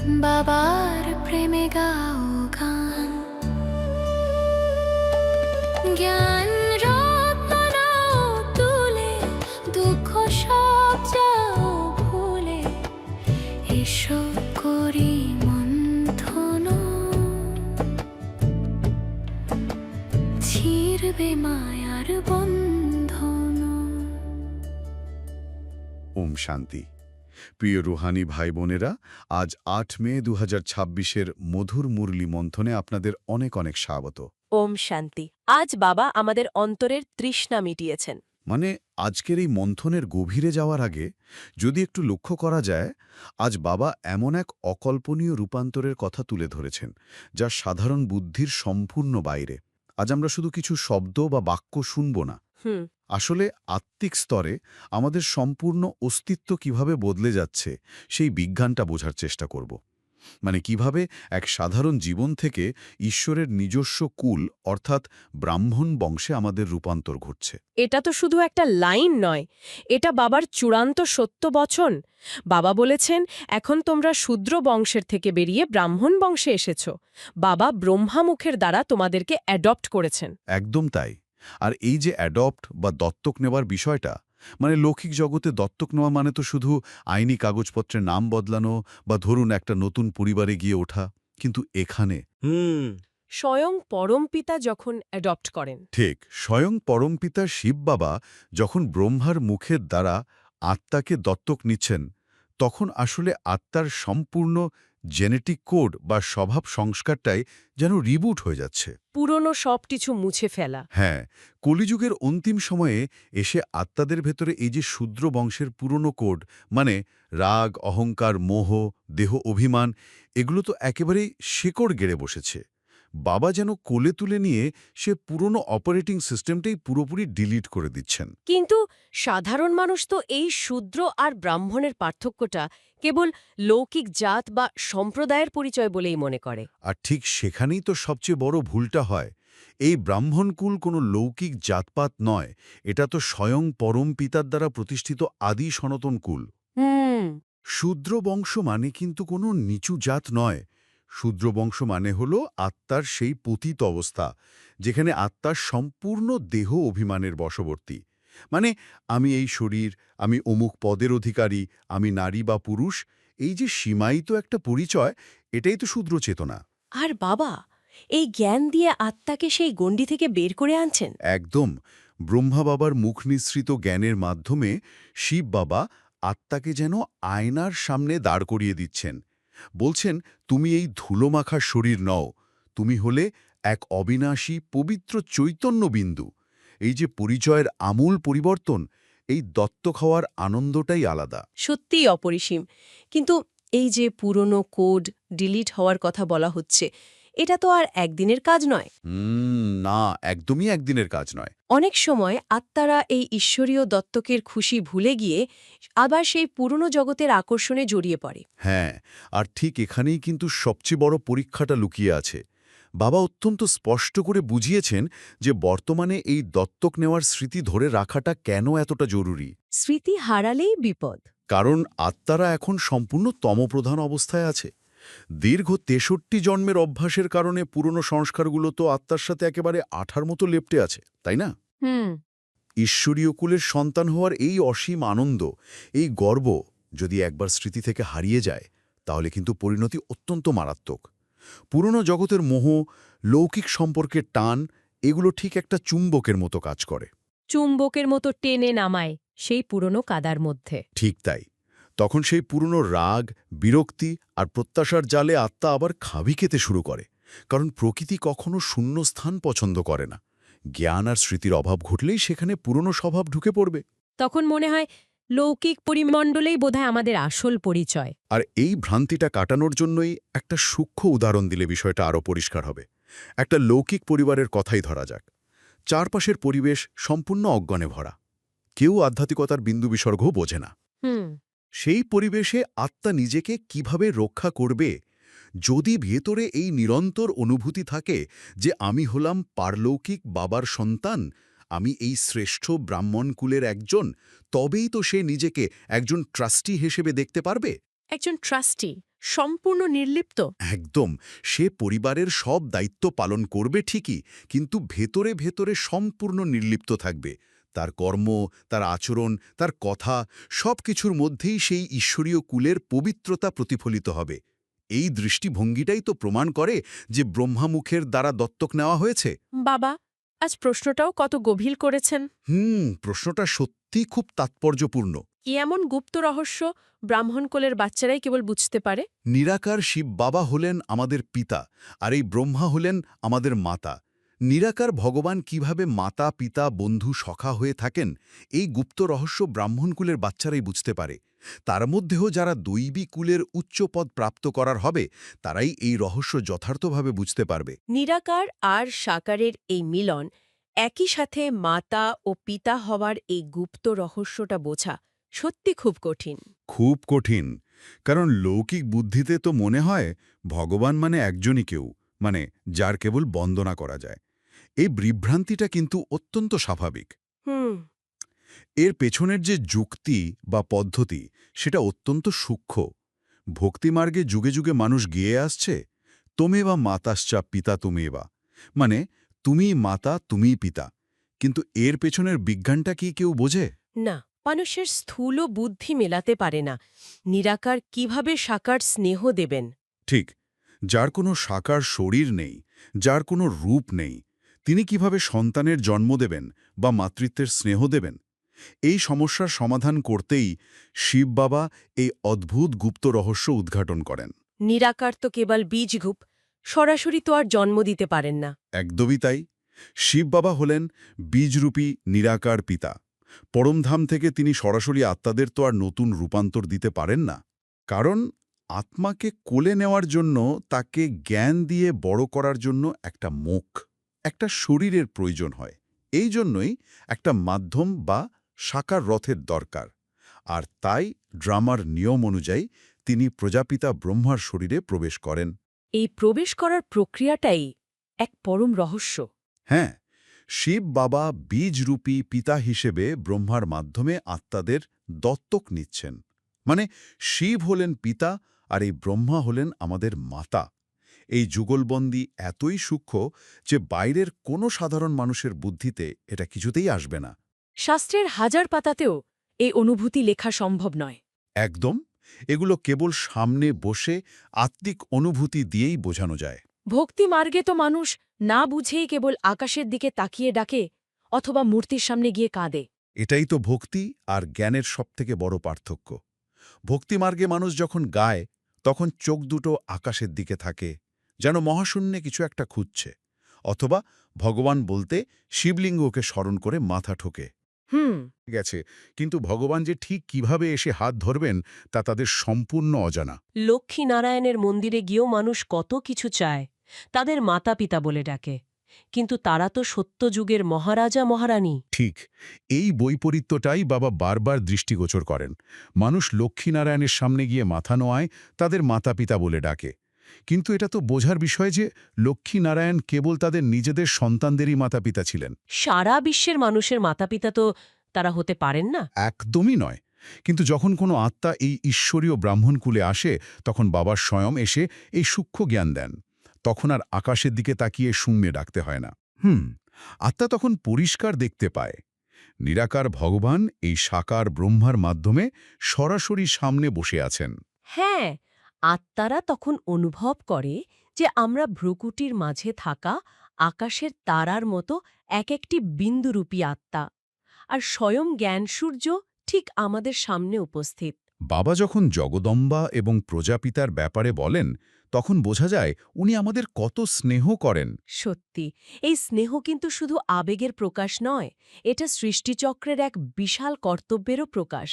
বাবার প্রেমে গাও গান, জ্ঞান রত্ন নাও তুলে, দুঃখ সব যাও ভুলে, এসো করি মন্থন, ছিড়বে মায়ার বন্ধন। ওম শান্তি। প্রিয় রুহানি ভাই বোনেরা, আজ ৮ মে ২০২৬-এর মধুর মুরলি মন্থনে আপনাদের অনেক অনেক স্বাগত। ওম শান্তি। আজ বাবা আমাদের অন্তরের তৃষ্ণা মিটিয়েছেন। মানে আজকের এই মন্থনের গভীরে যাওয়ার আগে যদি একটু লক্ষ্য করা যায়, আজ বাবা এমন এক অকল্পনীয় রূপান্তরের কথা তুলে ধরেছেন যা সাধারণ বুদ্ধির সম্পূর্ণ বাইরে। আজ আমরা শুধু কিছু শব্দ বা বাক্য শুনব না, আসলে আত্মিক স্তরে আমাদের সম্পূর্ণ অস্তিত্ব কিভাবে বদলে যাচ্ছে সেই বিজ্ঞানটা বোঝার চেষ্টা করব। মানে কিভাবে এক সাধারণ জীবন থেকে ঈশ্বরের নিজস্ব কুল অর্থাৎ ব্রাহ্মণ বংশে আমাদের রূপান্তর ঘটছে। এটা তো শুধু একটা লাইন নয়, এটা বাবার চূড়ান্ত সত্য বচন। বাবা বলেছেন, এখন তোমরা শূদ্র বংশের থেকে বেরিয়ে ব্রাহ্মণ বংশে এসেছ। বাবা ব্রহ্মামুখের দ্বারা তোমাদেরকে অ্যাডপ্ট করেছেন। একদম তাই। আর এই যে অ্যাডপ্ট বা দত্তক নেওয়ার বিষয়টা, মানে লৌকিক জগতে দত্তক নেওয়া মানে তো শুধু আইনি কাগজপত্রে নাম বদলানো বা ধরুন একটা নতুন পরিবারে গিয়ে ওঠা, কিন্তু এখানে স্বয়ং পরমপিতা যখন অ্যাডপ্ট করেন, ঠিক স্বয়ং পরমপিতা শিব বাবা যখন ব্রহ্মার মুখের দ্বারা আত্মাকে দত্তক নিচ্ছেন, তখন আসলে আত্মার সম্পূর্ণ জেনেটিক কোড বা স্বভাব সংস্কারটাই যেন রিবুট হয়ে যাচ্ছে। পুরনো সব কিছু মুছে ফেলা। হ্যাঁ, কলিযুগের অন্তিম সময়ে এসে আত্মাদের ভেতরে এই যে শূদ্র বংশের পুরনো কোড, মানে রাগ, অহংকার, মোহ, দেহ অভিমান, এগুলো তো একেবারেই শেকড় গেড়ে বসেছে। বাবা যেন কোলে তুলে নিয়ে সে পুরনো অপারেটিং সিস্টেমটাই পুরোপুরি ডিলিট করে দিচ্ছেন। কিন্তু সাধারণ মানুষ তো এই শূদ্র আর ব্রাহ্মণের পার্থক্যটা কেবল লৌকিক জাত বা সম্প্রদায়ের পরিচয় বলেই মনে করে। আর ঠিক সেখানেই তো সবচেয়ে বড় ভুলটা হয়। এই ব্রাহ্মণকুল কোনো লৌকিক জাতপাত নয়, এটা তো স্বয়ং পরম পিতার দ্বারা প্রতিষ্ঠিত আদি সনাতন কুল। শূদ্র বংশ মানে কিন্তু কোনো নিচু জাত নয়। শূদ্র বংশ মানে হল আত্মার সেই পতিত অবস্থা, যেখানে আত্মার সম্পূর্ণ দেহ অভিমানের বশবর্তী। মানে আমি এই শরীর, আমি অমুক পদের অধিকারী, আমি নারী বা পুরুষ, এই যে সীমায়িত একটা পরিচয়, এটাই তো শূদ্র চেতনা। আর বাবা এই জ্ঞান দিয়ে আত্মাকে সেই গণ্ডি থেকে বের করে আনছেন। একদম। ব্রহ্মা বাবার মুখ নিঃসৃত জ্ঞানের মাধ্যমে শিব বাবা আত্মাকে যেন আয়নার সামনে দাঁড় করিয়ে দিচ্ছেন। বলছেন, তুমি এই ধুলোমাখা শরীর নও, তুমি হলে এক অবিনাশী পবিত্র চৈতন্য বিন্দু। এই যে পরিচয়ের আমূল পরিবর্তন, এই দত্তক হওয়ার আনন্দটাই আলাদা। সত্যিই অপরিসীম। কিন্তু এই যে পুরনো কোড ডিলিট হওয়ার কথা বলা হচ্ছে, এটা তো আর একদিনের কাজ নয়। না, একদমই একদিনের কাজ নয়। অনেক সময় আত্মারা এই ঈশ্বরীয় দত্তকের খুশি ভুলে গিয়ে আবার সেই পুরনো জগতের আকর্ষণে জড়িয়ে পড়ে। হ্যাঁ, আর ঠিক এখানেই কিন্তু সবচেয়ে বড় পরীক্ষাটা লুকিয়ে আছে। বাবা অত্যন্ত স্পষ্ট করে বুঝিয়েছেন যে বর্তমানে এই দত্তক নেওয়ার স্মৃতি ধরে রাখাটা কেন এতটা জরুরি। স্মৃতি হারালেই বিপদ। কারণ আত্মারা এখন সম্পূর্ণ তমপ্রধান অবস্থায় আছে। দীর্ঘ ৬৩ জন্মের অভ্যাসের কারণে পুরনো সংস্কারগুলো তো আত্মার সাথে একেবারে আঠার মতো লেপ্টে আছে, তাই না? ঈশ্বরীয় কুলের সন্তান হওয়ার এই অসীম আনন্দ, এই গর্ব যদি একবার স্মৃতি থেকে হারিয়ে যায়, তাহলে কিন্তু পরিণতি অত্যন্ত মারাত্মক। পুরনো জগতের মোহ, লৌকিক সম্পর্কের টান, এগুলো ঠিক একটা চুম্বকের মতো কাজ করে। চুম্বকের মতো টেনে নামায় সেই পুরনো কাদার মধ্যে। ঠিক তাই। তখন সেই পুরনো রাগ, বিরক্তি আর প্রত্যাশার জালে আত্মা আবার খাবি খেতে শুরু করে। কারণ প্রকৃতি কখনো শূন্যস্থান পছন্দ করে না। জ্ঞান আর স্মৃতির অভাব ঘটলেই সেখানে পুরনো স্বভাব ঢুকে পড়বে। তখন মনে হয় লৌকিক পরিমণ্ডলেই বোধহয় আমাদের আসল পরিচয়। আর এই ভ্রান্তিটা কাটানোর জন্যই একটা সূক্ষ্ম উদাহরণ দিলে বিষয়টা আরও পরিষ্কার হবে। একটা লৌকিক পরিবারের কথাই ধরা যাক। চারপাশের পরিবেশ সম্পূর্ণ অজ্ঞানে ভরা, কেউ আধ্যাত্মিকতার বিন্দু বিসর্গও বোঝে না। সেই পরিবেশে আত্মা নিজেকে কিভাবে রক্ষা করবে যদি ভেতরে এই নিরন্তর অনুভূতি থাকে যে আমি হলাম পারলৌকিক বাবার সন্তান, আমি এই শ্রেষ্ঠ ব্রাহ্মণ কুলের একজন, তবেই তো সে নিজেকে একজন ট্রাস্টি হিসেবে দেখতে পারবে। একজন ট্রাস্টি সম্পূর্ণ নির্লিপ্ত। একদম। সে পরিবারের সব দায়িত্ব পালন করবে ঠিকই, কিন্তু ভেতরে ভেতরে সম্পূর্ণ নির্লিপ্ত থাকবে। তার কর্ম, তার আচরণ, তার কথা সব কিছুর মধ্যেই সেই ঈশ্বরীয় কুলের পবিত্রতা প্রতিফলিত হবে। এই দৃষ্টিভঙ্গিটাই তো প্রমাণ করে যে ব্রহ্মামুখের দ্বারা দত্তক নেওয়া হয়েছে। বাবা আজ প্রশ্নটাও কত গভীর করেছেন। প্রশ্নটা সত্যি খুব তাৎপর্যপূর্ণ। কি এমন গুপ্ত রহস্য ব্রাহ্মণকুলের বাচ্চারাই কেবল বুঝতে পারে? নিরাকার শিব বাবা হলেন আমাদের পিতা, আর এই ব্রহ্মা হলেন আমাদের মাতা। নিরাকার ভগবান কিভাবে মাতা, পিতা, বন্ধু, সখা হয়ে থাকেন, এই গুপ্ত রহস্য ব্রাহ্মণকুলের বাচ্চারাই বুঝতে পারে। তার মধ্যেও যারা দৈবী কুলের উচ্চ পদ প্রাপ্ত করার হবে, তারাই এই রহস্য যথার্থভাবে বুঝতে পারবে। নিরাকার আর সাকারের এই মিলন, একই সাথে মাতা ও পিতা হওয়ার এই গুপ্ত রহস্যটা বোঝা সত্যি খুব কঠিন। খুব কঠিন, কারণ লৌকিক বুদ্ধিতে তো মনে হয় ভগবান মানে একজনই কেউ, মানে যার কেবল বন্দনা করা যায়। এই বিভ্রান্তিটা কিন্তু অত্যন্ত স্বাভাবিক। হুম। এর পেছনের যে যুক্তি বা পদ্ধতি, সেটা অত্যন্ত সূক্ষ্ম। ভক্তিমার্গে যুগে যুগে মানুষ গিয়ে আসছে, তোমেবা মাতাশ্চা পিতা তুমেবা, মানে তুমিই মাতা, তুমিই পিতা। কিন্তু এর পেছনের বিজ্ঞানটা কি কেউ বোঝে? না, মানুষের স্থূল বুদ্ধি মেলাতে পারে না। নিরাকার কিভাবে সাকার স্নেহ দেবেন? ঠিক, যার কোনো সাকার শরীর নেই, যার কোনো রূপ নেই, তিনি কিভাবে সন্তানের জন্ম দেবেন বা মাতৃত্বের স্নেহ দেবেন? এই সমস্যার সমাধান করতেই শিব বাবা এই অদ্ভুত গুপ্ত রহস্য উদ্ঘাটন করেন। নিরাকার তো কেবল বীজগুপ, সরাসরি তো আর জন্ম দিতে পারেন না। একদমই তাই। শিব বাবা হলেন বীজরূপী নিরাকার পিতা। পরমধাম থেকে তিনি সরাসরি আত্মাদের তো আর নতুন রূপান্তর দিতে পারেন না, কারণ আত্মাকে কোলে নেওয়ার জন্য, তাকে জ্ঞান দিয়ে বড় করার জন্য একটা মুখ, একটা শরীরের প্রয়োজন হয়। এই জন্যই একটা মাধ্যম বা সাকার রথের দরকার। আর তাই ড্রামার নিয়ম অনুযায়ী তিনি প্রজাপিতা ব্রহ্মার শরীরে প্রবেশ করেন। এই প্রবেশ করার প্রক্রিয়াটাই এক পরম রহস্য। হ্যাঁ, শিব বাবা বীজরূপী পিতা হিসেবে ব্রহ্মার মাধ্যমে আত্মাদের দত্তক নিচ্ছেন। মানে শিব হলেন পিতা, আর এই ব্রহ্মা হলেন আমাদের মাতা। এই যুগলবন্দি এতই সূক্ষ্ম যে বাইরের কোনো সাধারণ মানুষের বুদ্ধিতে এটা কিছুতেই আসবে না। শাস্ত্রের হাজার পাতাতেও এই অনুভূতি লেখা সম্ভব নয়। একদম, এগুলো কেবল সামনে বসে আত্মিক অনুভূতি দিয়েই বোঝানো যায়। ভক্তি মার্গে তো মানুষ না বুঝেই কেবল আকাশের দিকে তাকিয়ে ডাকে অথবা মূর্তির সামনে গিয়ে কাঁদে। এটাই তো ভক্তি আর জ্ঞানের সবথেকে বড় পার্থক্য। ভক্তিমার্গে মানুষ যখন গায়, তখন চোখ দুটো আকাশের দিকে থাকে, যেন মহাশূন্যে কিছু একটা খুঁজছে, অথবা ভগবান বলতে শিবলিঙ্গকে স্মরণ করে মাথা ঠোকে গেছে। কিন্তু ভগবান যে ঠিক কিভাবে এসে হাত ধরবেন তা তাদের সম্পূর্ণ অজানা। লক্ষ্মীনারায়ণের মন্দিরে গিয়েও মানুষ কত কিছু চায়, তাদের মাতা পিতা বলে ডাকে, কিন্তু তারা তো সত্যযুগের মহারাজা মহারানী। ঠিক এই বৈপরীত্যটাই বাবা বারবার দৃষ্টিগোচর করেন। মানুষ লক্ষ্মীনারায়ণের সামনে গিয়ে মাথা নোয়ায়, তাদের মাতা পিতা বলে ডাকে। কিন্তু এটা তো বোঝার বিষয় যে লক্ষ্মীনারায়ণ কেবল তাদের নিজেদের সন্তানদেরই মাতা পিতা ছিলেন। সারা বিশ্বের মানুষের মাতা পিতা তো তারা হতে পারেন না। একদমই নয়। কিন্তু যখন কোনো আত্মা এই ঈশ্বরীয় ব্রাহ্মণকুলে আসে, তখন বাবার স্বয়ং এসে এই সূক্ষ্ম জ্ঞান দেন। তখন আর আকাশের দিকে তাকিয়ে শূন্যে ডাকতে হয় না। আত্মা তখন পরিষ্কার দেখতে পায়। নিরাকার ভগবান এই সাকার ব্রহ্মার মাধ্যমে সরাসরি সামনে বসে আছেন। হ্যাঁ, আত্মারা তখন অনুভব করে যে আমরা ভ্রুকুটির মাঝে থাকা আকাশের তারার মতো এক একটি বিন্দুরূপী আত্মা, আর স্বয়ং জ্ঞানসূর্য ঠিক আমাদের সামনে উপস্থিত। বাবা যখন জগদম্বা এবং প্রজাপিতার ব্যাপারে বলেন, তখন বোঝা যায় উনি আমাদের কত স্নেহ করেন। সত্যি, এই স্নেহ কিন্তু শুধু আবেগের প্রকাশ নয়, এটা সৃষ্টিচক্রের এক বিশাল কর্তব্যেরও প্রকাশ।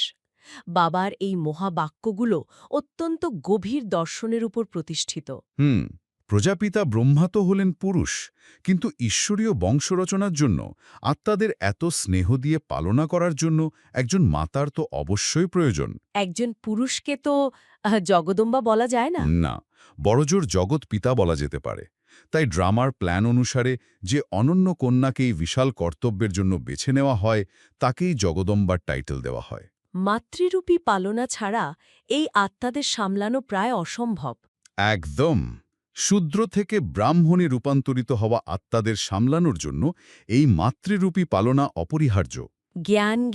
বাবার এই মহাবাক্যগুলো অত্যন্ত গভীর দর্শনের উপর প্রতিষ্ঠিত। প্রজাপিতা ব্রহ্মা তো হলেন পুরুষ, কিন্তু ঈশ্বরীয় বংশরচনার জন্য, আত্মাদের এত স্নেহ দিয়ে পালনা করার জন্য একজন মাতার তো অবশ্যই প্রয়োজন। একজন পুরুষকে তো জগদম্বা বলা যায় না। না, বড়জোর জগৎ পিতা বলা যেতে পারে। তাই ড্রামার প্ল্যান অনুসারে যে অনন্য কন্যাকে এই বিশাল কর্তব্যের জন্য বেছে নেওয়া হয়, তাকেই জগদম্বার টাইটেল দেওয়া হয়। মাতৃরূপী পালনা ছাড়া এই আত্মাদের সামলানো প্রায় অসম্ভব। একদম। শূদ্র থেকে ব্রাহ্মণে রূপান্তরিত হওয়া আত্মাদের সামলানোর জন্য এই মাতৃরূপী পালনা অপরিহার্য।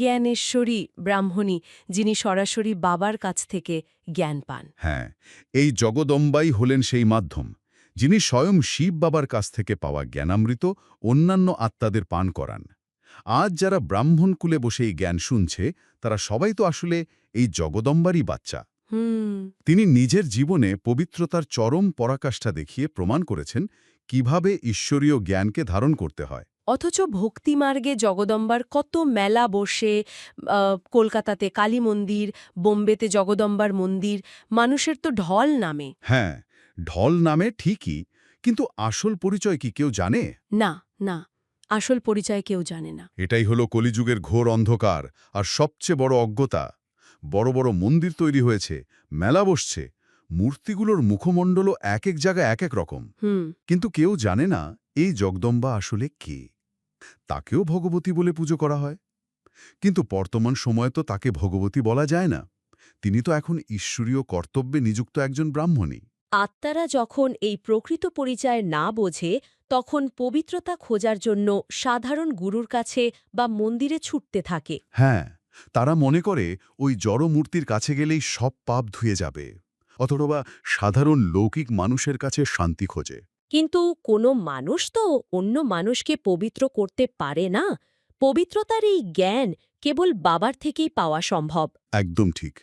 জ্ঞানেশ্বরী ব্রাহ্মণী, যিনি সরাসরি বাবার কাছ থেকে জ্ঞান পান। হ্যাঁ, এই জগদম্বাই হলেন সেই মাধ্যম, যিনি স্বয়ং শিব বাবার কাছ থেকে পাওয়া জ্ঞানামৃত অন্যান্য আত্মাদের পান করান। আজ যারা ব্রাহ্মণ কুলে বসে এই জ্ঞান শুনছে, তারা সবাই তো আসলে এই জগদম্বারই বাচ্চা। তিনি নিজের জীবনে পবিত্রতার চরম পরাকাষ্ঠা দেখিয়ে প্রমাণ করেছেন কিভাবে ঈশ্বরীয় জ্ঞানকে ধারণ করতে হয়। অথচ ভক্তিমার্গে জগদম্বার কত মেলা বসে, কলকাতাতে কালী মন্দির, বোম্বেতে জগদম্বার মন্দির, মানুষের তো ঢল নামে। হ্যাঁ, ঢল নামে ঠিকই, কিন্তু আসল পরিচয় কি কেউ জানে? না, না, আসল পরিচয় কেউ জানে না। এটাই হলো কলিযুগের ঘোর অন্ধকার আর সবচেয়ে বড় অজ্ঞতা। বড় বড় মন্দির তৈরি হয়েছে, মেলা বসছে, মূর্তিগুলোর মুখমণ্ডলও এক এক জায়গায় এক এক রকম, কিন্তু কেউ জানে না এই জগদম্বা আসলে কে। তাকেও ভগবতী বলে পুজো করা হয়, কিন্তু বর্তমান সময়ে তো তাকে ভগবতী বলা যায় না। তিনি তো এখন ঈশ্বরীয় কর্তব্যে নিযুক্ত একজন ব্রাহ্মণী। আত্মারা যখন এই প্রকৃত পরিচয় না বোঝে, তখন পবিত্রতা খোঁজার জন্য সাধারণ গুরুর কাছে বা মন্দিরে ছুটতে থাকে। হ্যাঁ, তারা মনে করে ওই জড় মূর্তির কাছে গেলেই সব পাপ ধুয়ে যাবে, অথবা সাধারণ লৌকিক মানুষের কাছে শান্তি খোঁজে। কিন্তু কোনো মানুষ তো অন্য মানুষকে পবিত্র করতে পারে না। পবিত্রতার এই জ্ঞান কেবল বাবার থেকেই পাওয়া সম্ভব। একদম ঠিক।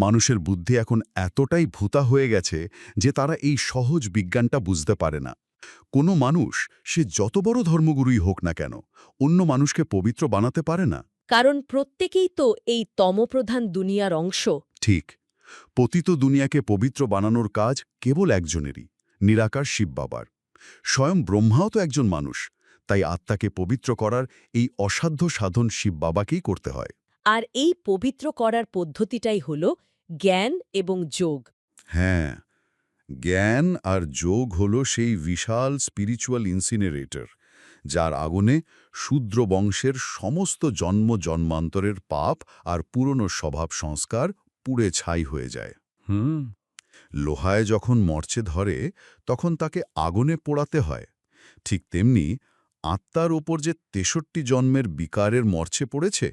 মানুষের বুদ্ধি এখন এতটাই ভূতা হয়ে গেছে যে তারা এই সহজ বিজ্ঞানটা বুঝতে পারে না। কোনো মানুষ, সে যত বড় ধর্মগুরুই হোক না কেন, অন্য মানুষকে পবিত্র বানাতে পারে না। কারণ প্রত্যেকেই তো এই তমপ্রধান দুনিয়ার অংশ। ঠিক। পতিত দুনিয়াকে পবিত্র বানানোর কাজ কেবল একজনেরই, নিরাকার শিব বাবার। স্বয়ং ব্রহ্মাও তো একজন মানুষ, তাই আত্মাকে পবিত্র করার এই অসাধ্য সাধন শিব বাবাকেই করতে হয়। আর এই পবিত্র করার পদ্ধতিটাই হল জ্ঞান এবং যোগ। হ্যাঁ, জ্ঞান আর যোগ হল সেই বিশাল স্পিরিচুয়াল ইনসিনারেটর, যার আগুনে শূদ্র বংশের সমস্ত জন্ম জন্মান্তরের পাপ আর পুরনো স্বভাব সংস্কার পুড়ে ছাই হয়ে যায়। লোহায় যখন মরচে ধরে, তখন তাকে আগুনে পোড়াতে হয়। ঠিক তেমনি আত্মার ওপর যে ৬৩ জন্মের বিকারের মরচে পড়েছে,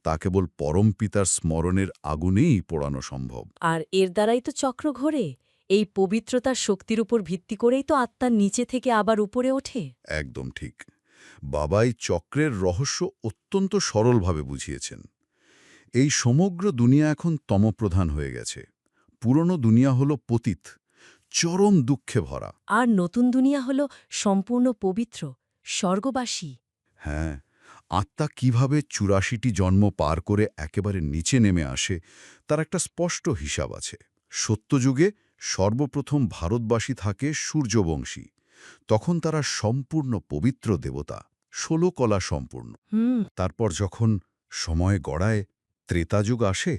তা কেবল পরম পিতার স্মরণের আগুনেই পোড়ানো সম্ভব। আর এর দ্বারাই তো চক্র ঘোরে। এই পবিত্রতার শক্তির উপর ভিত্তি করেই তো আত্মার নিচে থেকে আবার উপরে ওঠে। একদম ঠিক। বাবাই চক্রের রহস্য অত্যন্ত সরলভাবে বুঝিয়েছেন। এই সমগ্র দুনিয়া এখন তমপ্রধান হয়ে গেছে। পুরনো দুনিয়া হলো পতিত, চরম দুঃখে ভরা। আর নতুন দুনিয়া হল সম্পূর্ণ পবিত্র, স্বর্গবাসী। হ্যাঁ, আত্মা কিভাবে ৮৪টি জন্ম পার করে একেবারে নিচে নেমে আসে, তার একটা স্পষ্ট হিসাব আছে। সত্যযুগে সর্বপ্রথম ভারতবাসী থাকে সূর্যবংশী। তখন তারা সম্পূর্ণ পবিত্র দেবতা, ১৬ কলা সম্পূর্ণ। তারপর যখন সময় গড়ায়, ত্রেতাযুগ আসে,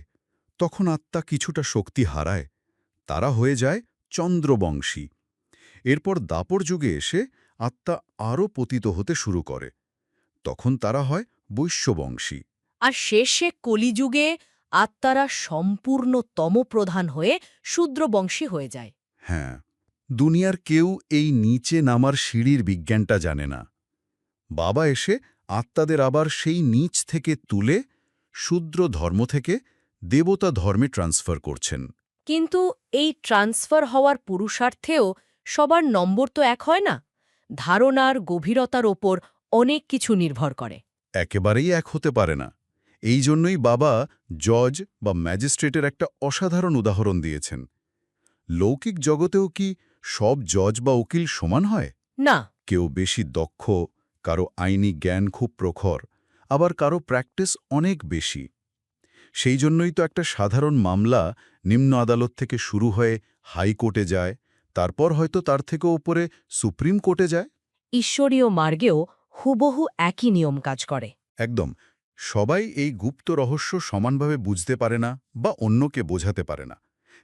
তখন আত্মা কিছুটা শক্তি হারায়, তারা হয়ে যায় চন্দ্রবংশী। এরপর দাপর যুগে এসে আত্মা আরও পতিত হতে শুরু করে, তখন তারা হয় বৈশ্যবংশী। আর শেষে কলিযুগে আত্মারা সম্পূর্ণ তমপ্রধান হয়ে শূদ্রবংশী হয়ে যায়। হ্যাঁ, দুনিয়ার কেউ এই নিচে নামার সিঁড়ির বিজ্ঞানটা জানে না। বাবা এসে আত্মাদের আবার সেই নিচ থেকে তুলে শূদ্র ধর্ম থেকে দেবতা ধর্মে ট্রান্সফার করছেন। কিন্তু এই ট্রান্সফার হওয়ার পুরুষার্থেও সবার নম্বর তো এক হয় না। ধারণার গভীরতার ওপর অনেক কিছু নির্ভর করে। একেবারেই এক হতে পারে না। এই জন্যই বাবা জজ বা ম্যাজিস্ট্রেটের একটা অসাধারণ উদাহরণ দিয়েছেন। লৌকিক জগতেও কি সব জজ বা উকিল সমান হয়? না। কেউ বেশি দক্ষ, কারো আইনি জ্ঞান খুব প্রখর, আবার কারো প্র্যাকটিস অনেক বেশি। সেই জন্যই তো একটা সাধারণ মামলা নিম্ন আদালত থেকে শুরু হয়ে হাইকোর্টে যায়, তারপর হয়তো তার থেকেও উপরে সুপ্রিম কোর্টে যায়। ঈশ্বরীয় মার্গেও হুবহু একই নিয়ম কাজ করে। একদম। সবাই এই গুপ্ত রহস্য সমানভাবে বুঝতে পারে না বা অন্যকে বোঝাতে পারে না।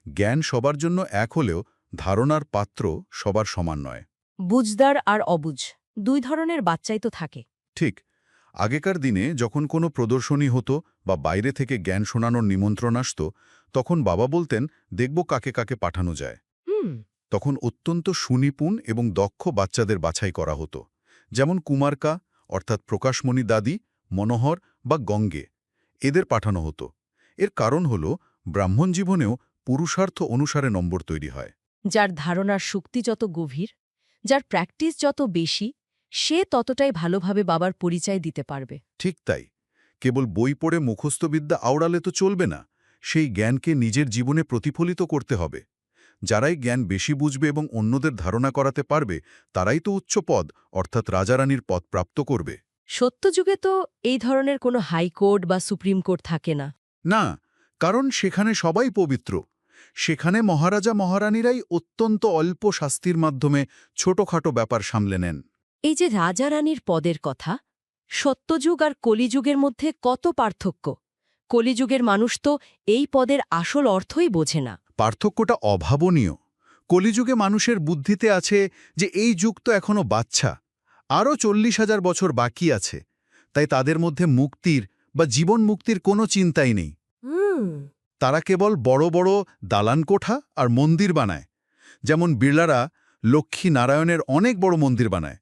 জ্ঞান সবার জন্য এক হলেও ধারণার পাত্র সবার সমান নয়। বুঝদার আর অবুঝ দুই ধরনের বাচ্চাই তো থাকে। ঠিক। আগেকার দিনে যখন কোনো প্রদর্শনী হতো বা বাইরে থেকে জ্ঞান শোনানোর নিমন্ত্রণ আসত, তখন বাবা বলতেন, দেখব কাকে কাকে পাঠানো যায়। হুম। তখন অত্যন্ত সুনিপুণ এবং দক্ষ বাচ্চাদের বাছাই করা হতো, যেমন কুমারকা অর্থাৎ প্রকাশমণি দাদি, মনোহর বা গঙ্গে, এদের পাঠানো হতো। এর কারণ হল ব্রাহ্মণ জীবনেও পুরুষার্থ অনুসারে নম্বর তৈরি হয়। যার ধারণার শক্তি যত গভীর, যার প্র্যাকটিস যত বেশি, সে ততটাই ভালোভাবে বাবার পরিচয় দিতে পারবে। ঠিক তাই, কেবল বই পড়ে মুখস্থবিদ্যা আওড়ালে তো চলবে না, সেই জ্ঞানকে নিজের জীবনে প্রতিফলিত করতে হবে। যারাই জ্ঞান বেশি বুঝবে এবং অন্যদের ধারণা করাতে পারবে, তারাই তো উচ্চ পদ অর্থাৎ রাজারানীর পদ প্রাপ্ত করবে। সত্যযুগে তো এই ধরনের কোনো হাইকোর্ট বা সুপ্রিম কোর্ট থাকে না। না, কারণ সেখানে সবাই পবিত্র। সেখানে মহারাজা মহারানীরাই অত্যন্ত অল্প শাস্তির মাধ্যমে ছোটখাটো ব্যাপার সামলে নেন। এই যে রাজা রানীর পদের কথা, সত্যযুগ আর কলিযুগের মধ্যে কত পার্থক্য! কলিযুগের মানুষ তো এই পদের আসল অর্থই বোঝে না। পার্থক্যটা অভাবনীয়। কলিযুগে মানুষের বুদ্ধিতে আছে যে এই যুগ তো এখনো বাচ্চা, আরও 40,000 বছর বাকি আছে, তাই তাদের মধ্যে মুক্তির বা জীবন মুক্তির কোনো চিন্তাই নেই। তারা কেবল বড় বড় দালান কোঠা আর মন্দির বানায়, যেমন বিড়লারা লক্ষ্মী নারায়ণের অনেক বড় মন্দির বানায়।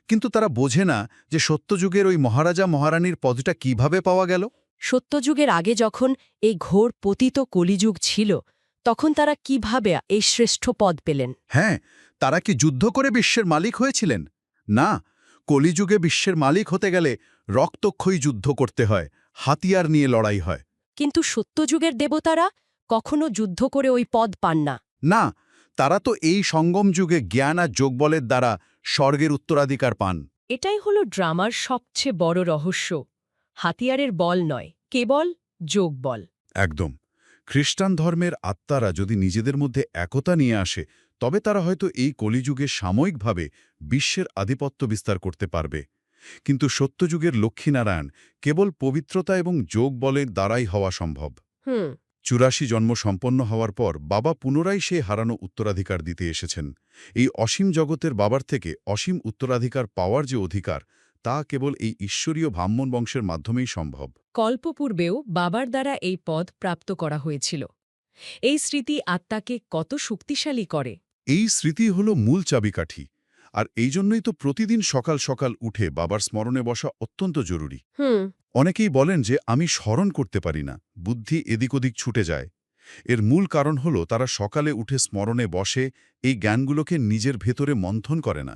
কিন্তু তারা বোঝে না যে সত্যযুগের ওই মহারাজা মহারানীর পদটা কিভাবে পাওয়া গেল। সত্যযুগের আগে যখন এই ঘোর পতিত কলিযুগ ছিল, তখন তারা কিভাবে এই শ্রেষ্ঠ পদ পেলেন? হ্যাঁ, তারা কি যুদ্ধ করে বিশ্বের মালিক হয়েছিলেন? না, কলিযুগে বিশ্বের মালিক হতে গেলে রক্তক্ষয়ী যুদ্ধ করতে হয়, হাতিয়ার নিয়ে লড়াই হয়। কিন্তু সত্যযুগের দেবতারা কখনো যুদ্ধ করে ওই পদ পান না। না, তারা তো এই সঙ্গম যুগে জ্ঞান আর যোগবলের দ্বারা স্বর্গের উত্তরাধিকার পান। এটাই হলো ড্রামার সবচেয়ে বড় রহস্য। হাতিয়ারের বল নয়, কেবল যোগবল। একদম। খ্রিস্টান ধর্মের আত্মারা যদি নিজেদের মধ্যে একতা নিয়ে আসে, তবে তারা হয়তো এই কলিযুগে সাময়িকভাবে বিশ্বের আধিপত্য বিস্তার করতে পারবে। কিন্তু সত্যযুগের লক্ষ্মীনারায়ণ কেবল পবিত্রতা এবং যোগ বলের দ্বারাই হওয়া সম্ভব। 84 জন্ম সম্পন্ন হওয়ার পর বাবা পুনরায় সে হারানো উত্তরাধিকার দিতে এসেছেন। এই অসীম জগতের বাবার থেকে অসীম উত্তরাধিকার পাওয়ার যে অধিকার, তা কেবল এই ঈশ্বরীয় ব্রাহ্মণ বংশের মাধ্যমেই সম্ভব। কল্পপূর্বেও বাবার দ্বারা এই পদ প্রাপ্ত করা হয়েছিল। এই স্মৃতি আত্মাকে কত শক্তিশালী করে! এই স্মৃতি হল মূল চাবিকাঠি। আর এই জন্যই তো প্রতিদিন সকাল সকাল উঠে বাবার স্মরণে বসা অত্যন্ত জরুরি। অনেকেই বলেন যে আমি স্মরণ করতে পারি না, বুদ্ধি এদিক ওদিক ছুটে যায়। এর মূল কারণ হল তারা সকালে উঠে স্মরণে বসে এই জ্ঞানগুলোকে নিজের ভেতরে মন্থন করে না।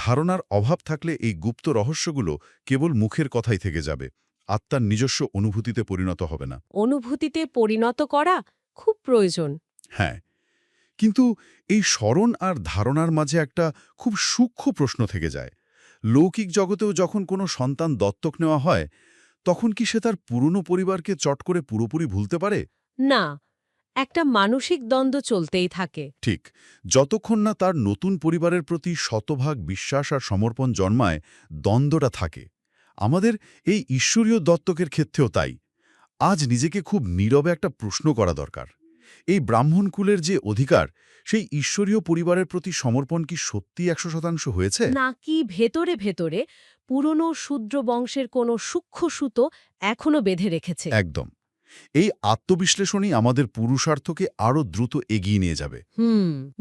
ধারণার অভাব থাকলে এই গুপ্ত রহস্যগুলো কেবল মুখের কথাই থেকে যাবে, আত্মার নিজস্ব অনুভূতিতে পরিণত হবে না। অনুভূতিতে পরিণত করা খুব প্রয়োজন। হ্যাঁ, কিন্তু এই স্মরণ আর ধারণার মাঝে একটা খুব সূক্ষ্ম প্রশ্ন থেকে যায়। লৌকিক জগতেও যখন কোনো সন্তান দত্তক নেওয়া হয়, তখন কি সে তার পুরনো পরিবারকে চট করে পুরোপুরি ভুলতে পারে? না, একটা মানসিক দ্বন্দ্ব চলতেই থাকে। ঠিক, যতক্ষণ না তার নতুন পরিবারের প্রতি শতভাগ বিশ্বাস আর সমর্পণ জন্মায়, দ্বন্দ্বটা থাকে। আমাদের এই ঈশ্বরীয় দত্তকের ক্ষেত্রেও তাই। আজ নিজেকে খুব নীরবে একটা প্রশ্ন করা দরকার। এই ব্রাহ্মণকুলের যে অধিকার, সেই ঈশ্বরীয় পরিবারের প্রতি সমর্পণ কি সত্যি 100% হয়েছে? নাকি ভেতরে ভেতরে পুরনো শূদ্র বংশের কোনো সূক্ষ্ম সুতো এখনো বেঁধে রেখেছে? একদম। এই আত্মবিশ্লেষণই আমাদের পুরুষার্থকে আরও দ্রুত এগিয়ে নিয়ে যাবে।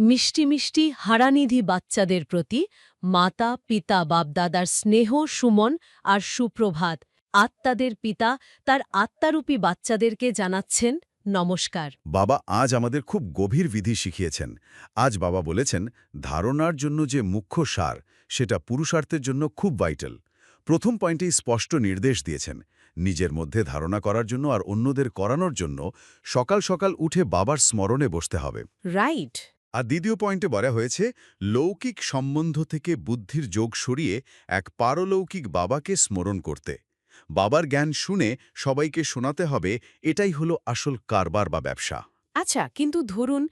মিষ্টি মিষ্টি হারানিধি বাচ্চাদের প্রতি মাতা পিতা বাপদাদার স্নেহ সুমন আর সুপ্রভাত। আত্মাদের পিতা তার আত্মারূপী বাচ্চাদেরকে জানাচ্ছেন নমস্কার। বাবা আজ আমাদের খুব গভীর বিধি শিখিয়েছেন। আজ বাবা বলেছেন, ধারণার জন্য যে মুখ্য সার, সেটা পুরুষার্থের জন্য খুব ভাইটাল। প্রথম পয়েন্টেই স্পষ্ট নির্দেশ দিয়েছেন, নিজের মধ্যে ধারণা করার জন্য আর অন্যদের করানোর জন্য সকাল সকাল উঠে বাবার স্মরণে বসতে হবে। রাইট। আর দ্বিতীয় পয়েন্টে বলা হয়েছে, লৌকিক সম্বন্ধ থেকে বুদ্ধির যোগ সরিয়ে এক পারলৌকিক বাবাকে স্মরণ করতে। বাবার জ্ঞান শুনে সবাইকে শোনাতে হবে, এটাই হলো আসল কারবার বা ব্যবসা। আচ্ছা, কিন্তু ধরুন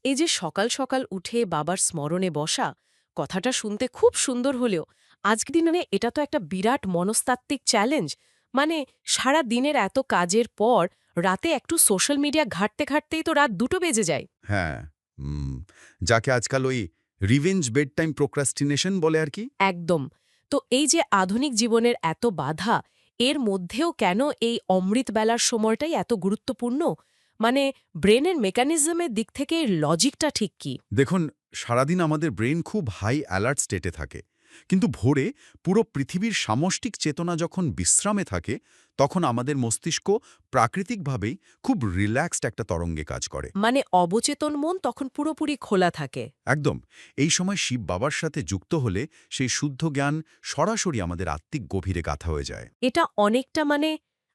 এই যে সকাল সকাল উঠে বাবার স্মরণে বসা, কথাটা শুনতে খুব সুন্দর হলেও আজকের দিনে এটা তো একটা বিরাট মনস্তাত্ত্বিক চ্যালেঞ্জ। মানে সারা দিনের এত কাজের পর রাতে একটু সোশ্যাল মিডিয়া ঘাঁটতে ঘাঁটতেই তো রাত 2টো বেজে যায়। হ্যাঁ, যাকে আজকাল ওই রিভেঞ্জ বেড টাইম প্রোক্রাস্টিনেশন বলে আর কি। একদম। তো এই যে আধুনিক জীবনের এত বাধা, এর মধ্যেও কেন এই অমৃত বেলার সময়টাই এত গুরুত্বপূর্ণ? মানে ব্রেনের মেকানিজমের দিক থেকে এর লজিকটা ঠিক কি? দেখুন, সারাদিন আমাদের ব্রেন খুব হাই অ্যালার্ট স্টেটে থাকে, কিন্তু ভোরে পুরো পৃথিবীর সামষ্টিক চেতনা যখন বিশ্রামে থাকে, তখন আমাদের মস্তিষ্ক প্রাকৃতিকভাবেই খুব রিল্যাক্সড একটা তরঙ্গে কাজ করে। মানে অবচেতন মন তখন পুরোপুরি খোলা থাকে। একদম। এই সময় শিব বাবার সাথে যুক্ত হলে সেই শুদ্ধ জ্ঞান সরাসরি আমাদের আত্মিক গভীরে গাঁথা হয়ে যায়। এটা অনেকটা মানে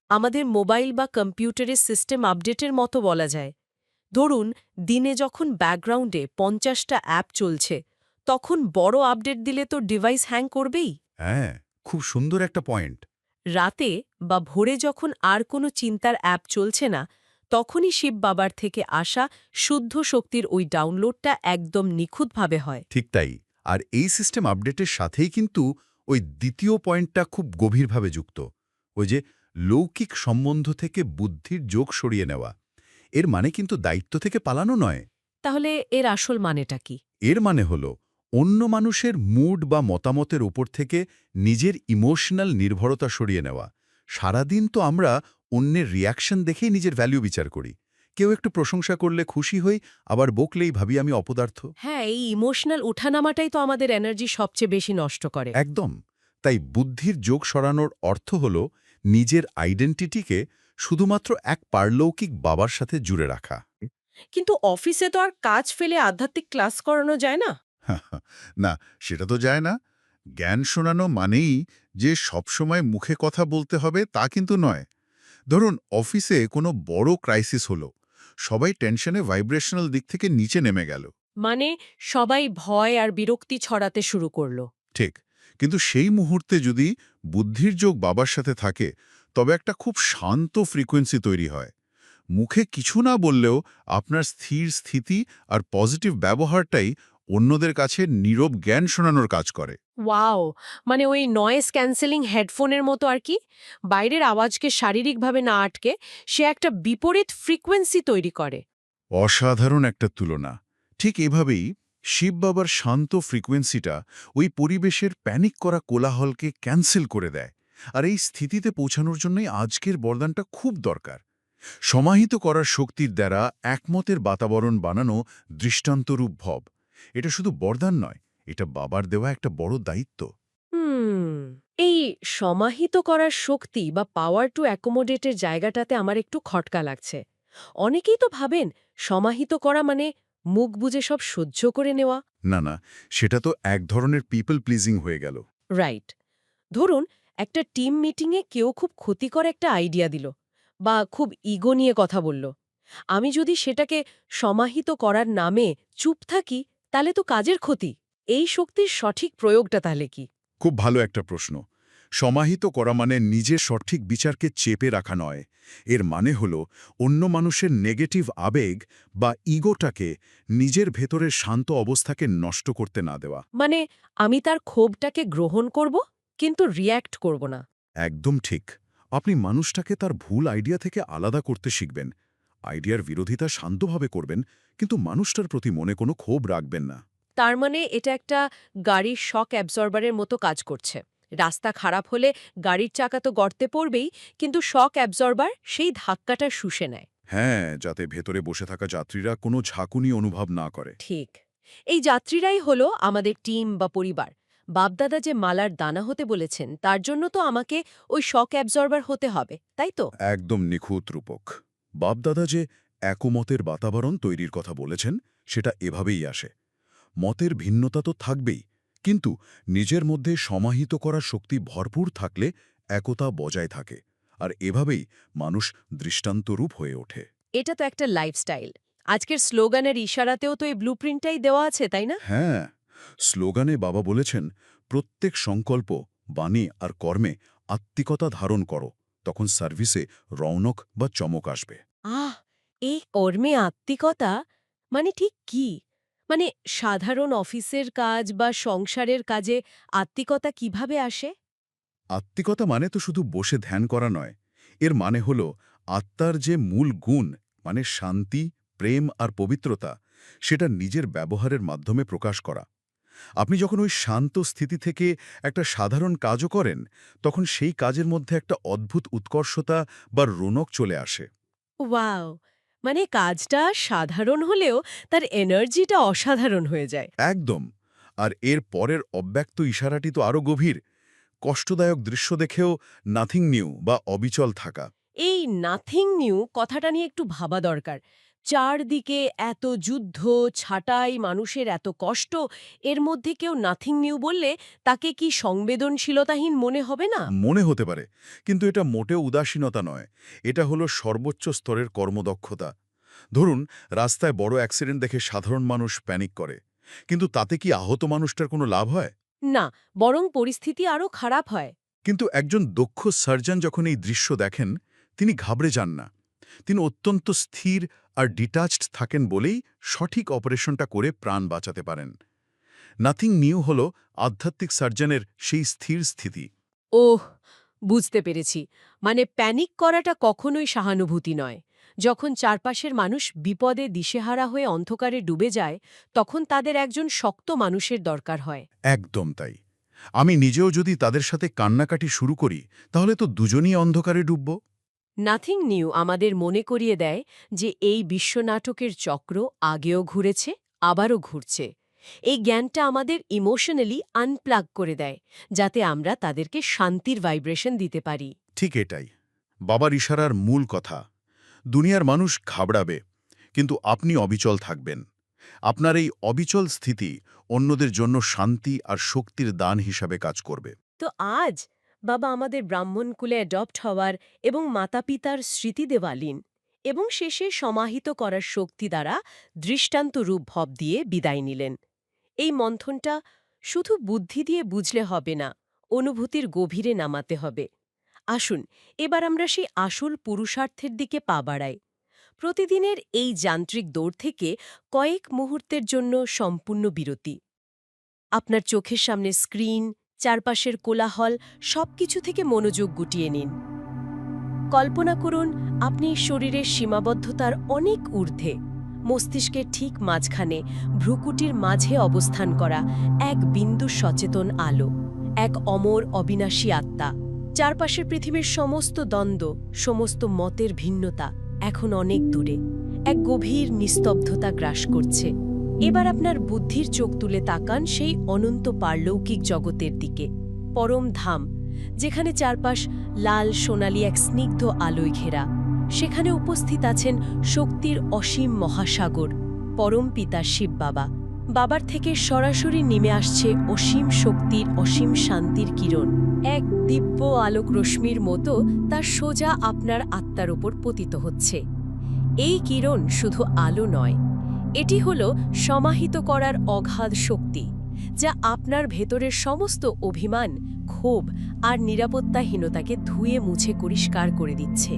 আমাদের মোবাইল বা কম্পিউটারের সিস্টেম আপডেটের মতো বলা যায়। ধরুন, দিনে যখন ব্যাকগ্রাউন্ডে 50টা অ্যাপ চলছে, তখন বড় আপডেট দিলে তো ডিভাইস হ্যাং করবেই। হ্যাঁ, খুব সুন্দর একটা পয়েন্ট। রাতে বা ভোরে যখন আর কোনো চিন্তার অ্যাপ চলছে না, তখনই শিব বাবার থেকে আসা শুদ্ধ শক্তির ওই ডাউনলোডটা একদম নিখুঁতভাবে হয়। ঠিক তাই। আর এই সিস্টেম আপডেটের সাথেই কিন্তু ওই দ্বিতীয় পয়েন্টটা খুব গভীরভাবে যুক্ত। ওই যে লৌকিক সম্বন্ধ থেকে বুদ্ধির যোগ সরিয়ে নেওয়া। এর মানে কিন্তু দায়িত্ব থেকে পালানো নয়। তাহলে এর আসল মানেটা কি? এর মানে হলো অন্য মানুষের মুড বা মতামতের উপর থেকে নিজের ইমোশনাল নির্ভরতা সরিয়ে নেওয়া। সারাদিন তো আমরা অন্যের রিয়াকশন দেখেই নিজের ভ্যালু বিচার করি। কেউ একটু প্রশংসা করলে খুশি হই, আবার বকলেই ভাবি আমি অপদার্থ। হ্যাঁ, এই ইমোশনাল উঠানামাটাই তো আমাদের এনার্জি সবচেয়ে বেশি নষ্ট করে। একদম। তাই বুদ্ধির যোগ সরানোর অর্থ হল নিজের আইডেন্টিটিকে শুধুমাত্র এক পারলৌকিক বাবার সাথে জুড়ে রাখা। কিন্তু অফিসে তো আর কাজ ফেলে আধ্যাত্মিক ক্লাস করানো যায় না। না, সেটা তো যায় না। জ্ঞান শোনানো মানেই যে সবসময় মুখে কথা বলতে হবে তা কিন্তু নয়। ধরুন, অফিসে কোনো বড় ক্রাইসিস হলো, সবাই টেনশনে ভাইব্রেশনাল দিক থেকে নিচে নেমে গেল। মানে সবাই ভয় আর বিরক্তি ছড়াতে শুরু করলো। ঠিক। কিন্তু সেই মুহূর্তে যদি বুদ্ধির যোগ বাবার সাথে থাকে, তবে একটা খুব শান্ত ফ্রিকোয়েন্সি তৈরি হয়। মুখে কিছু না বললেও আপনার স্থির স্থিতি আর পজিটিভ ব্যবহারটাই অন্যদের কাছে নীরব জ্ঞান শোনানোর কাজ করে। ওয়াও! মানে ওই নয়েজ ক্যান্সেলিং হেডফোনের মতো আর কি। বাইরের আওয়াজকে শারীরিকভাবে না আটকে সে একটা বিপরীত ফ্রিকোয়েন্সি তৈরি করে। অসাধারণ একটা তুলনা। ঠিক এভাবেই শিব বাবার শান্ত ফ্রিকোয়েন্সিটা ওই পরিবেশের প্যানিক করা কোলাহলকে ক্যান্সেল করে দেয়। আর এই স্থিতিতে পৌঁছানোর জন্যই আজকের বরদানটা খুব দরকার। সমাহিত করার শক্তির দ্বারা একমতের বাতাবরণ বানানো দৃষ্টান্তরূপ ভব। এটা শুধু বরদান নয়, এটা বাবার দেওয়া একটা বড় দায়িত্ব। হুম। এই সমাহিত করার শক্তি বা পাওয়ার টু অ্যাকোমোডেটের জায়গাটাতে আমার একটু খটকা লাগছে। অনেকেই তো ভাবেন সমাহিত করা মানে মুখ বুজে সব সহ্য করে নেওয়া। না না, সেটা তো এক ধরনের পিপল প্লিজিং হয়ে গেল। রাইট। ধরুন, একটা টিম মিটিংয়ে কেউ খুব ক্ষতিকর একটা আইডিয়া দিল বা খুব ইগো নিয়ে কথা বলল। আমি যদি সেটাকে সমাহিত করার নামে চুপ থাকি, তাহলে তো কাজের ক্ষতি। এই শক্তির সঠিক প্রয়োগটা তাহলে কি? খুব ভালো একটা প্রশ্ন। সমাহিত করা মানে নিজের সঠিক বিচারকে চেপে রাখা নয়। এর মানে হল অন্য মানুষের নেগেটিভ আবেগ বা ইগোটাকে নিজের ভেতরের শান্ত অবস্থাকে নষ্ট করতে না দেওয়া। মানে আমি তার ক্ষোভটাকে গ্রহণ করব, কিন্তু রিয়্যাক্ট করব না। একদম ঠিক। আপনি মানুষটাকে তার ভুল আইডিয়া থেকে আলাদা করতে শিখবেন। আইডিয়ার বিরোধিতা শান্তভাবে করবেন, কিন্তু মানুষটার প্রতি মনে কোনো ক্ষোভ রাখবেন না। তার মানে এটা একটা গাড়ির শক অ্যাবজর্বারের মতো কাজ করছে। রাস্তা খারাপ হলে গাড়ির চাকা তো গর্তে পড়বেই, কিন্তু শক অ্যাবজর্বার সেই ধাক্কাটা শুষে নেয়। হ্যাঁ, যাতে ভেতরে বসে থাকা যাত্রীরা কোনো ঝাঁকুনি অনুভব না করে। ঠিক। এই যাত্রীরাই হলো আমাদের টিম বা পরিবার। বাপদাদা যে মালার দানা হতে বলেছেন, তার জন্য তো আমাকে ওই শক অ্যাবজর্বার হতে হবে, তাই তো? একদম নিখুঁত রূপক। বাপদাদা যে একমতের বাতাবরণ তৈরির কথা বলেছেন, সেটা এভাবেই আসে। মতের ভিন্নতা তো থাকবেই, কিন্তু নিজের মধ্যে সমাহিত করার শক্তি ভরপুর থাকলে একতা বজায় থাকে। আর এভাবেই মানুষ দৃষ্টান্তরূপ হয়ে ওঠে। এটা তো একটা লাইফস্টাইল। আজকের স্লোগানের ইশারাতেও তো এই ব্লুপ্রিন্টটাই দেওয়া আছে, তাই না? হ্যাঁ, স্লোগানে বাবা বলেছেন, প্রত্যেক সংকল্প, বাণী আর কর্মে আত্মিকতা ধারণ করো, তখন সার্ভিসে রৌনক বা চমক আসবে। আহ! এই কর্মে আত্মিকতা মানে ঠিক কি? মানে সাধারণ অফিসের কাজ বা সংসারের কাজে আত্মিকতা কিভাবে আসে? আত্মিকতা মানে তো শুধু বসে ধ্যান করা নয়। এর মানে হল আত্মার যে মূল গুণ, মানে শান্তি, প্রেম আর পবিত্রতা, সেটা নিজের ব্যবহারের মাধ্যমে প্রকাশ করা। আপনি যখন ওই শান্ত স্থিতি থেকে একটা সাধারণ কাজও করেন, তখন সেই কাজের মধ্যে একটা অদ্ভুত উৎকর্ষতা বা রৌনক চলে আসে। ওয়াও! মানে কাজটা সাধারণ হলেও তার এনার্জিটা অসাধারণ হয়ে যায়। একদম। আর এর পরের অব্যক্ত ইশারাটি তো আরও গভীর। কষ্টদায়ক দৃশ্য দেখেও নাথিং নিউ বা অবিচল থাকা। এই নাথিং নিউ কথাটা নিয়ে একটু ভাবা দরকার। চারদিকে এত যুদ্ধ, ছাঁটাই, মানুষের এত কষ্ট, এর মধ্যে কেউ নাথিং নিউ বললে তাকে কি সংবেদনশীলতাহীন মনে হবে না? মনে হতে পারে, কিন্তু এটা মোটেও উদাসীনতা নয়। এটা হলো সর্বোচ্চ স্তরের কর্মদক্ষতা। ধরুন, রাস্তায় বড় অ্যাক্সিডেন্ট দেখে সাধারণ মানুষ প্যানিক করে, কিন্তু তাতে কি আহত মানুষটার কোনো লাভ হয়? না, বরং পরিস্থিতি আরও খারাপ হয়। কিন্তু একজন দক্ষ সার্জন যখন এই দৃশ্য দেখেন, তিনি ঘাবড়ে যান না। তিনি অত্যন্ত স্থির আর ডিটাচড থাকেন বলেই সঠিক অপারেশনটা করে প্রাণ বাঁচাতে পারেন। নাথিং নিউ হল আধ্যাত্মিক সার্জনের সেই স্থির স্থিতি। ওহ, বুঝতে পেরেছি। মানে প্যানিক করাটা কখনোই সহানুভূতি নয়। যখন চারপাশের মানুষ বিপদে দিশেহারা হয়ে অন্ধকারে ডুবে যায়, তখন তাদের একজন শক্ত মানুষের দরকার হয়। একদম তাই। আমি নিজেও যদি তাদের সাথে কান্নাকাটি শুরু করি, তাহলে তো দুজনই অন্ধকারে ডুবব। নাথিং নিউ আমাদের মনে করিয়ে দেয় যে এই বিশ্বনাটকের চক্র আগেও ঘুরেছে, আবারও ঘুরছে। এই জ্ঞানটা আমাদের ইমোশনালি আনপ্লাগ করে দেয়, যাতে আমরা তাদেরকে শান্তির ভাইব্রেশন দিতে পারি। ঠিক এটাই বাবার ইশারার মূল কথা। দুনিয়ার মানুষ ঘাবড়াবে, কিন্তু আপনি অবিচল থাকবেন। আপনার এই অবিচল স্থিতি অন্যদের জন্য শান্তি আর শক্তির দান হিসাবে কাজ করবে। তো আজ বাবা আমাদের ব্রাহ্মণকুলে অ্যাডপ্ট হওয়ার এবং মাতাপিতার স্মৃতি দেওয়ালিন এবং শেষে সমাহিত করার শক্তি দ্বারা দৃষ্টান্ত রূপ ভাব দিয়ে বিদায় নিলেন। এই মন্থনটা শুধু বুদ্ধি দিয়ে বুঝলে হবে না, অনুভূতির গভীরে নামাতে হবে। আসুন এবার আমরা সেই আসল পুরুষার্থের দিকে পা বাড়াই। প্রতিদিনের এই যান্ত্রিক দৌড় থেকে কয়েক মুহূর্তের জন্য সম্পূর্ণ বিরতি। আপনার চোখের সামনে স্ক্রিন, চারপাশের কোলাহল, সবকিছু থেকে মনোযোগ গুটিয়ে নিন। কল্পনা করুন আপনি শরীরের সীমাবদ্ধতার অনেক ঊর্ধ্বে, মস্তিষ্কের ঠিক মাঝখানে, ভ্রুকুটির মাঝে অবস্থান করা এক বিন্দু সচেতন আলো, এক অমর অবিনাশী আত্মা। চারপাশের পৃথিবীর সমস্ত দ্বন্দ্ব, সমস্ত মতের ভিন্নতা এখন অনেক দূরে। এক গভীর নিস্তব্ধতা গ্রাস করছে। এবার আপনার বুদ্ধির চোখ তুলে তাকান সেই অনন্ত পারলৌকিক জগতের দিকে, পরম ধাম, যেখানে চারপাশ লাল সোনালি এক স্নিগ্ধ আলোয় ঘেরা। সেখানে উপস্থিত আছেন শক্তির অসীম মহাসাগর, পরম পিতা শিব বাবা। বাবার থেকে সরাসরি নেমে আসছে অসীম শক্তির, অসীম শান্তির কিরণ। এক দিব্য আলোক রশ্মির মতো তার সোজা আপনার আত্মার ওপর পতিত হচ্ছে। এই কিরণ শুধু আলো নয়, এটি হল সমাহিত করার অগাধ শক্তি, যা আপনার ভেতরের সমস্ত অভিমান, ক্ষোভ আর নিরাপত্তাহীনতাকে ধুয়ে মুছে পরিষ্কার করে দিচ্ছে।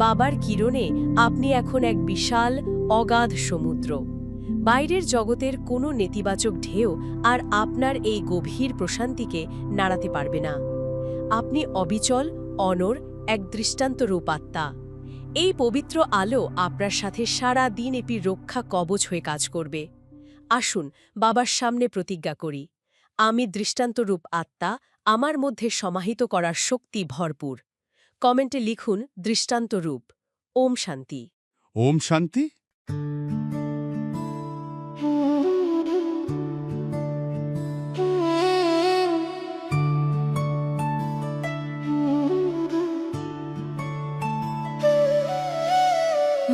বাবার কিরণে আপনি এখন এক বিশাল, অগাধ সমুদ্র। বাইরের জগতের কোনো নেতিবাচক ঢেউ আর আপনার এই গভীর প্রশান্তিকে নাড়াতে পারবে না। আপনি অবিচল, অনড়, এক দৃষ্টান্তরূপ আত্মা। এই পবিত্র আলো আপনার সাথে সারা দিন এপি রক্ষা কবচ হয়ে কাজ করবে। আসুন বাবার সামনে প্রতিজ্ঞা করি, আমি দৃষ্টান্তরূপ আত্মা, আমার মধ্যে সমাহিত করার শক্তি ভরপুর। কমেন্টে লিখুন দৃষ্টান্তরূপ। ওম শান্তি। ওম শান্তি।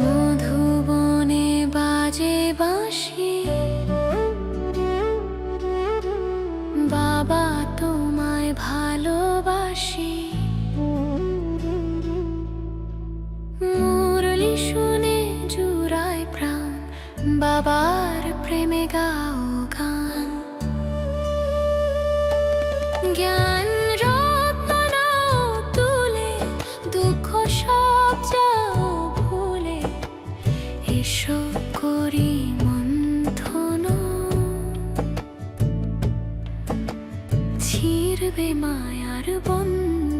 মধুবনে বাজে বাঁশি, বাবা তোমায় ভালোবাসি। মুরলি শুনে জুড়ায় প্রাণ, বাবার প্রেমে গাও গান। জ্ঞান রত্ন নাও তুলে, দুঃখ সব যাও ভুলে, এসো করি মন্থন, ছিড়বে মায়ার বন্ধন।